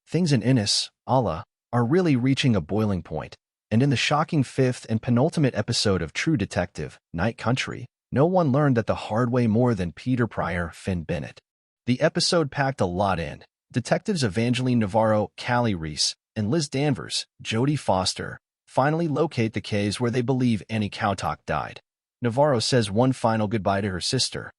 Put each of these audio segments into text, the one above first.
things in Innis, Allah, are really reaching a boiling point, and in the shocking fifth and penultimate episode of True Detective, Night Country, no one learned that the hard way more than Peter Pryor, Finn Bennett. The episode packed a lot in. Detectives Evangeline Navarro, Callie Reese, and Liz Danvers, Jodie Foster, finally locate the caves where they believe Annie Kautok died. Navarro says one final goodbye to her sister.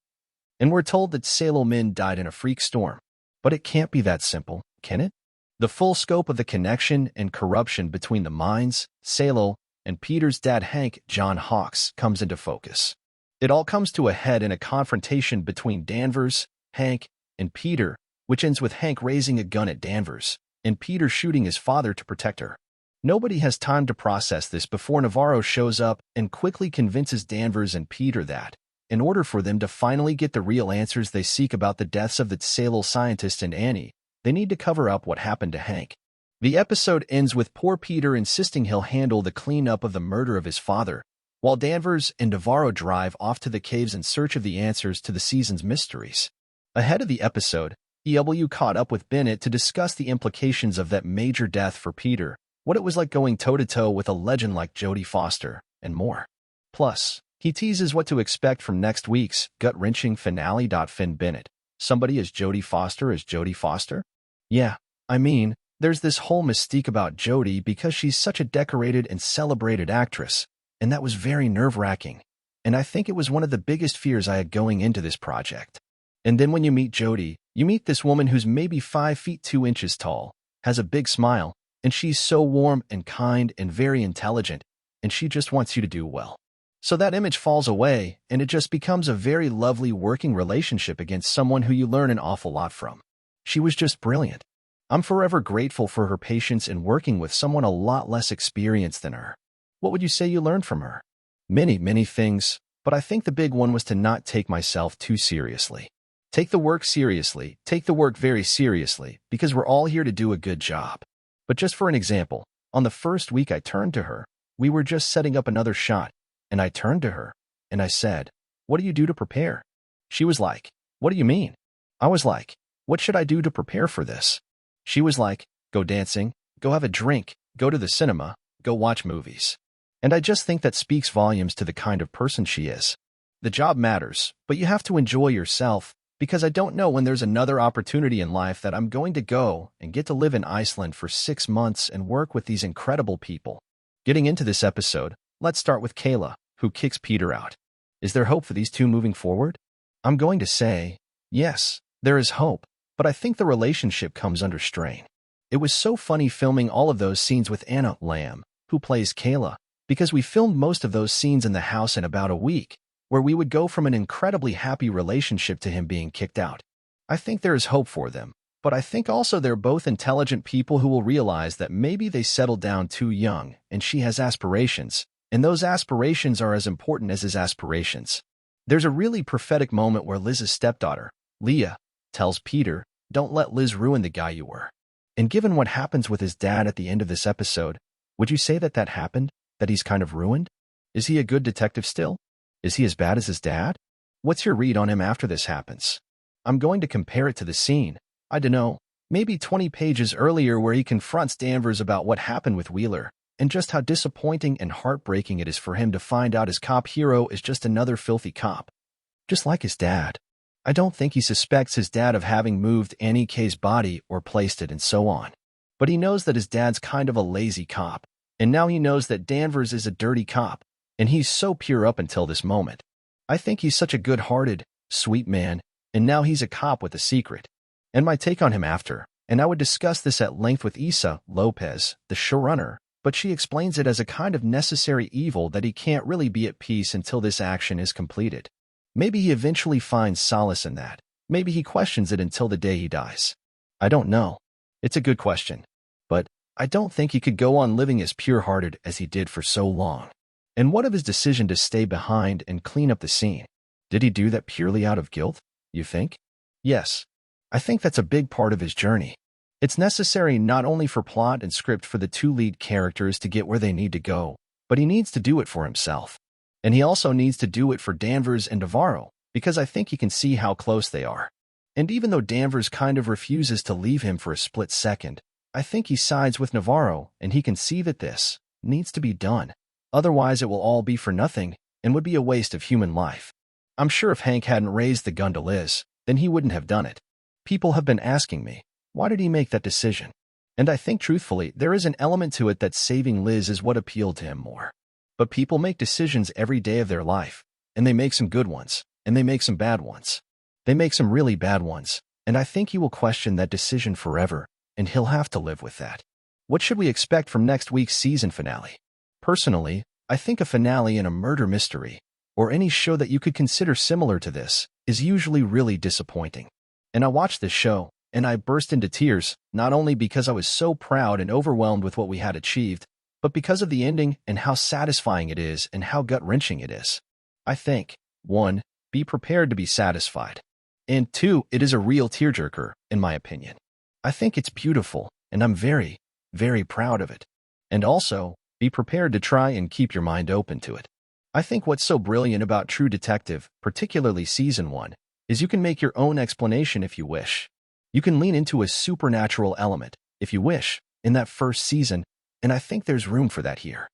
And we're told that Salo Min died in a freak storm. But it can't be that simple, can it? The full scope of the connection and corruption between the minds, Salo, and Peter's dad Hank, John Hawkes, comes into focus. It all comes to a head in a confrontation between Danvers, Hank, and Peter, which ends with Hank raising a gun at Danvers, and Peter shooting his father to protect her. Nobody has time to process this before Navarro shows up and quickly convinces Danvers and Peter that, in order for them to finally get the real answers they seek about the deaths of the Salo scientist and Annie, they need to cover up what happened to Hank. The episode ends with poor Peter insisting he'll handle the cleanup of the murder of his father, while Danvers and Navarro drive off to the caves in search of the answers to the season's mysteries. Ahead of the episode, EW caught up with Bennett to discuss the implications of that major death for Peter, what it was like going toe-to-toe with a legend like Jodie Foster, and more. Plus, he teases what to expect from next week's gut-wrenching finale. Finn Bennett. Somebody as Jodie Foster? Yeah, I mean, there's this whole mystique about Jodie because she's such a decorated and celebrated actress, and that was very nerve-wracking, and I think it was one of the biggest fears I had going into this project. And then when you meet Jodie, you meet this woman who's maybe 5 feet 2 inches tall, has a big smile, and she's so warm and kind and very intelligent, and she just wants you to do well. So that image falls away, and it just becomes a very lovely working relationship against someone who you learn an awful lot from. She was just brilliant. I'm forever grateful for her patience in working with someone a lot less experienced than her. What would you say you learned from her? Many things, but I think the big one was to not take myself too seriously. Take the work seriously, take the work very seriously, because we're all here to do a good job. But just for an example, on the first week I turned to her, we were just setting up another shot, and I turned to her, and I said, "What do you do to prepare?" She was like, "What do you mean?" I was like, "What should I do to prepare for this?" She was like, "Go dancing, go have a drink, go to the cinema, go watch movies." And I just think that speaks volumes to the kind of person she is. The job matters, but you have to enjoy yourself, because I don't know when there's another opportunity in life that I'm going to go and get to live in Iceland for 6 months and work with these incredible people. Getting into this episode, let's start with Kayla, who kicks Peter out. Is there hope for these two moving forward? I'm going to say, yes, there is hope, but I think the relationship comes under strain. It was so funny filming all of those scenes with Anna Lamb, who plays Kayla, because we filmed most of those scenes in the house in about a week, where we would go from an incredibly happy relationship to him being kicked out. I think there is hope for them, but I think also they're both intelligent people who will realize that maybe they settled down too young and she has aspirations, and those aspirations are as important as his aspirations. There's a really prophetic moment where Liz's stepdaughter, Leah, tells Peter, "Don't let Liz ruin the guy you were." And given what happens with his dad at the end of this episode, would you say that that happened? That he's kind of ruined? Is he a good detective still? Is he as bad as his dad? What's your read on him after this happens? I'm going to compare it to the scene, I dunno, maybe 20 pages earlier where he confronts Danvers about what happened with Wheeler, and just how disappointing and heartbreaking it is for him to find out his cop hero is just another filthy cop. Just like his dad. I don't think he suspects his dad of having moved Annie K's body or placed it and so on. But he knows that his dad's kind of a lazy cop, and now he knows that Danvers is a dirty cop, and he's so pure up until this moment. I think he's such a good-hearted, sweet man, and now he's a cop with a secret. And my take on him after, and I would discuss this at length with Issa Lopez, the showrunner, but she explains it as a kind of necessary evil that he can't really be at peace until this action is completed. Maybe he eventually finds solace in that. Maybe he questions it until the day he dies. I don't know. It's a good question. But I don't think he could go on living as pure-hearted as he did for so long. And what of his decision to stay behind and clean up the scene? Did he do that purely out of guilt, you think? Yes. I think that's a big part of his journey. It's necessary not only for plot and script for the two lead characters to get where they need to go, but he needs to do it for himself. And he also needs to do it for Danvers and Navarro, because I think he can see how close they are. And even though Danvers kind of refuses to leave him for a split second, I think he sides with Navarro, and he can see that this needs to be done. Otherwise, it will all be for nothing and would be a waste of human life. I'm sure if Hank hadn't raised the gun to Liz, then he wouldn't have done it. People have been asking me, why did he make that decision? And I think truthfully, there is an element to it that saving Liz is what appealed to him more. But people make decisions every day of their life, and they make some good ones, and they make some bad ones. They make some really bad ones, and I think he will question that decision forever, and he'll have to live with that. What should we expect from next week's season finale? Personally, I think a finale in a murder mystery, or any show that you could consider similar to this, is usually really disappointing. And I watched this show, and I burst into tears, not only because I was so proud and overwhelmed with what we had achieved, but because of the ending and how satisfying it is and how gut-wrenching it is. I think, 1. Be prepared to be satisfied. And 2. It is a real tearjerker, in my opinion. I think it's beautiful, and I'm very, very proud of it. And also, be prepared to try and keep your mind open to it. I think what's so brilliant about True Detective, particularly Season 1, is you can make your own explanation if you wish. You can lean into a supernatural element, if you wish, in that first season, and I think there's room for that here.